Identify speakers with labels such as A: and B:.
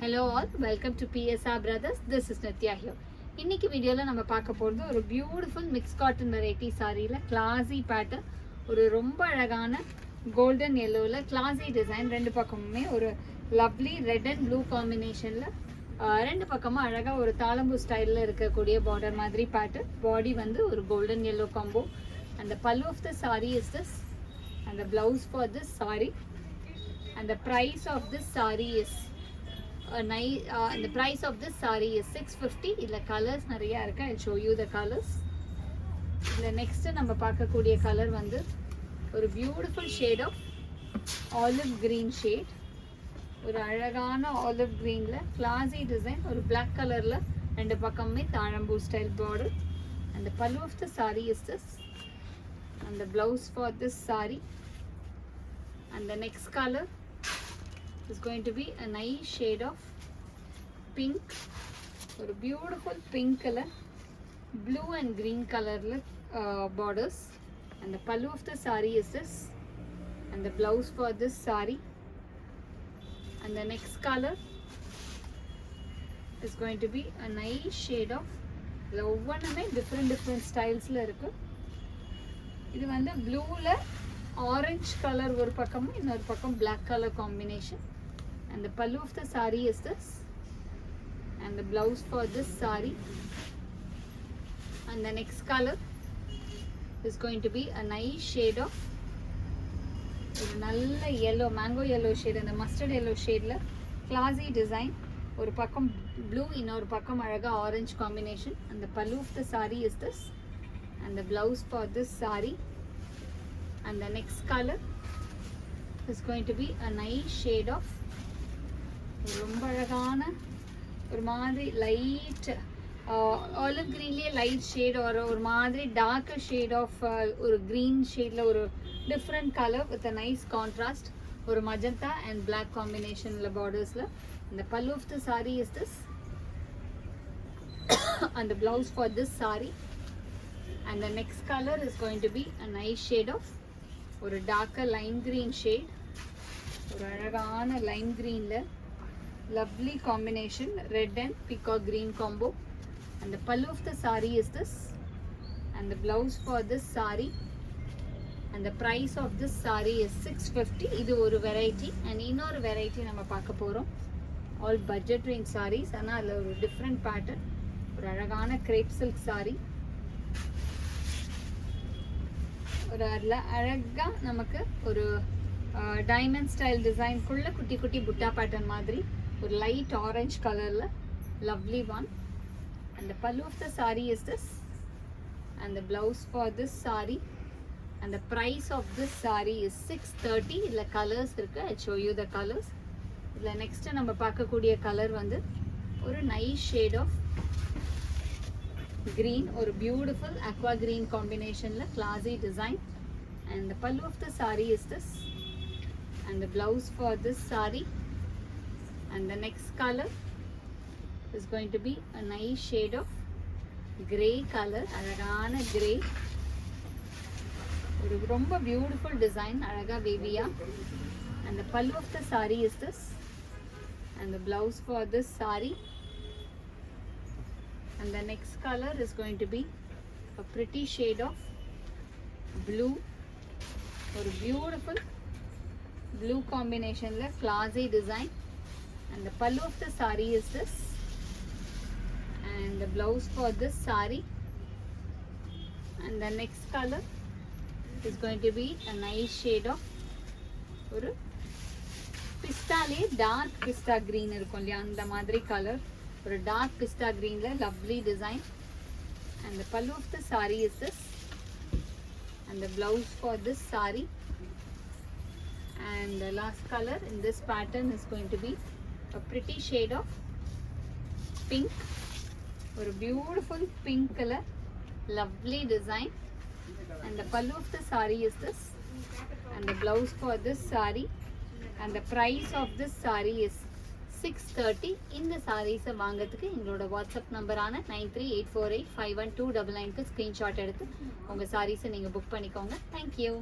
A: Hello all, welcome to PSR Brothers. This is Nitya here. இன்னைக்கு வீடியோல நம்ம பார்க்க போறது ஒரு பியூட்டிஃபுல் மிக்ஸ் காட்டன் வெரைட்டி சாரியில கிளாசி பேட்டர்ன், ஒரு ரொம்ப அழகான கோல்டன் yellowல கிளாசி டிசைன், ரெண்டு பக்கமுமே ஒரு லவ்லி ரெட் அண்ட் ப்ளூ காம்பினேஷன்ல ரெண்டு பக்கமும் அழகா ஒரு தாளம்பூ ஸ்டைல்ல இருக்கக்கூடிய பார்டர் மாதிரி பேட்டர்ன். பாடி வந்து ஒரு golden yellow combo. And the pallu of the saree is this, and the blouse for this saree, and the price of this saree is the price of this saree is 650. இதுல colours நிறைய இருக்கு. I'll show you the colors. இதுல next நம்ம பார்க்கக்கூடிய colour வந்து ஒரு beautiful shade of olive green shade. ஒரு அழகான ஆலிவ் கிரீன்ல கிளாசி டிசைன், ஒரு பிளாக் கலர்ல ரெண்டு பக்கமுமே தாழம்பூ style border. And the pallu of the saree is this, and the blouse for this saree, and the next color is going to be a nice shade of pink, or a beautiful pink color, blue and green color borders. And the pallu of the saree is this, and the blouse for this saree, and the next color is going to be a nice shade of ஒவ்வொன்றுமே different ஸ்டைல்ஸ்ல இருக்கு. இது வந்து ப்ளூல orange colour ஒரு பக்கமும் இன்னொரு பக்கம் black colour combination. And the pallu of the saree is this, and the blouse for this saree, and the next color is going to be a nice shade of ஒரு நல்ல yellow, mango yellow shade, அந்த mustard yellow shadeல classy design, ஒரு பக்கம் blue இன்னொரு பக்கம் அழகா orange combination. And the pallu of the saree is this, and the blouse for this saree, and the next color is going to be a nice shade of ரொம்ப அழகான ஒரு மாதிரி light olive கிரீன்லேயே light shade, ஒரு மாதிரி darker shade of ஒரு green ஷேடில் ஒரு different colour with a nice contrast, ஒரு மஜந்தா அண்ட் பிளாக் காம்பினேஷனில் பார்டர்ஸில். இந்த pallu of the saree is this, and the blouse for this saree, and the next color is going to be a nice shade of ஒரு darker Lime green shade, ஒரு அழகான Lime கிரீனில் lovely combination red and peacock green combo. And the pallu of the saree is this, and the blouse for this saree, and the price of this saree is 650. இது ஒரு variety. And இன்னொரு variety நம்ம பார்க்க போகிறோம். All budget range saris, ஆனால் அதில் ஒரு different pattern, ஒரு அழகான கிரேப் சில்க் சாரீ. ஒரு அதில் அழகாக நமக்கு ஒரு டைமண்ட் ஸ்டைல் டிசைன்குள்ள குட்டி குட்டி புட்டா பேட்டர்ன் மாதிரி ஒரு லைட் ஆரஞ்ச் கலரில் lovely one. And the pallu of the saree is this, and the blouse for this saree, and the price of this saree is 630. இதில் கலர்ஸ் இருக்குது. I'll show you the colors. இதில் next நம்ம பார்க்கக்கூடிய colour வந்து ஒரு nice shade of green, ஒரு beautiful aqua green காம்பினேஷனில் classy design. And the pallu of the saree is this, and the blouse for this saree, and the next color is going to be a nice shade of grey color, அழகான grey, ஒரு ரொம்ப beautiful design, அழகா வேவியா. And the pallu of the saree is this, and the blouse for this saree, and the next color is going to be a pretty shade of blue, ஒரு beautiful blue காம்பினேஷன்ல classy design. And the pallu of the saree is this, and the blouse for this saree, and the next color is going to be a nice shade of ஒரு பிஸ்தாலே dark பிஸ்தா green இருக்கும் இல்லையா, அந்த மாதிரி colour, ஒரு dark பிஸ்தா கிரீன்ல lovely design. And the pallu of the saree is this, and the blouse for this saree, and the last color in this pattern is going to be a pretty shade of pink, ஒரு beautiful pink color, lovely design. And the pallu of the saree is this, and the blouse for this saree, and the price of this saree is 630. இந்த சாரீஸை வாங்கிறதுக்கு எங்களோட WhatsApp நம்பரான 9384851299க்கு screenshot எடுத்து உங்கள் சாரீஸை நீங்கள் book பண்ணிக்கோங்க. Thank you.